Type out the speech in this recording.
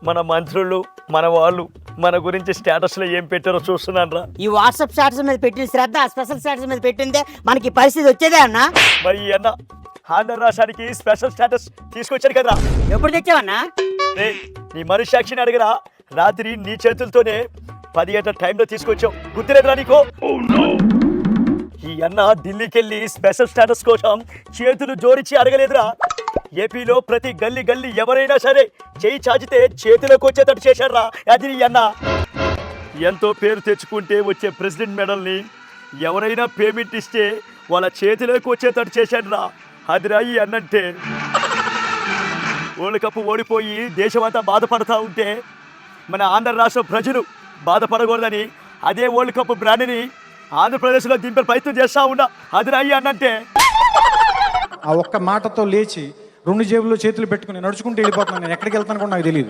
మన మంత్రులు మన వాళ్ళు మన గురించి స్టేటస్లో ఏం పెట్టారో చూస్తున్నాను రా. ఈ వాట్సాప్ స్టేటస్ మీద పెట్టిన శ్రద్ధ స్పెషల్ స్టేటస్ మీద పెట్టిందే మనకి ఈ పరిస్థితి వచ్చేదే అన్నా. మరి ఈ అన్న ఆంధ్ర రాష్ట్రానికి స్పెషల్ స్టేటస్ తీసుకొచ్చాడు కదా. ఎప్పుడు తెచ్చావన్నా? నీ మనుష్యాక్షిని అడిగరా, రాత్రి నీ చేతులతోనే 10 గంటల టైంలో తీసుకొచ్చావు, గుర్తులేదురా నీకు? ఈ అన్న ఢిల్లీకి వెళ్ళి స్పెషల్ స్టేటస్ కోసం చేతులు జోడించి అడగలేదురా. ఏపీలో ప్రతి గల్లీ గల్లీ ఎవరైనా సరే చేయి చాచితే చేతిలోకి వచ్చేటట్టు చేశారా. అది ఈ అన్న. ఎంతో పేరు తెచ్చుకుంటే వచ్చే ప్రెసిడెంట్ మెడల్ని ఎవరైనా పేమెంట్ ఇస్తే వాళ్ళ చేతిలోకి వచ్చేటట్టు చేశాడురా. అదిరా ఈ అన్నంటే. వరల్డ్ కప్ ఓడిపోయి దేశమంతా బాధపడతా ఉంటే మన ఆంధ్ర రాష్ట్ర ప్రజలు బాధపడకూడదని అదే వరల్డ్ కప్ బ్రాండ్ని ఆంధ్రప్రదేశ్లో దింపే ప్రయత్నం చేస్తా ఉన్నా. అదిరా ఈ అన్నంటే. ఆ ఒక్క మాటతో లేచి 2 జేబుల్లో చేతులు పెట్టుకుని నడుచుకుంటూ వెళ్ళిపోతున్నాను. నేను ఎక్కడికి వెళ్తాను కూడా నాకు తెలియదు.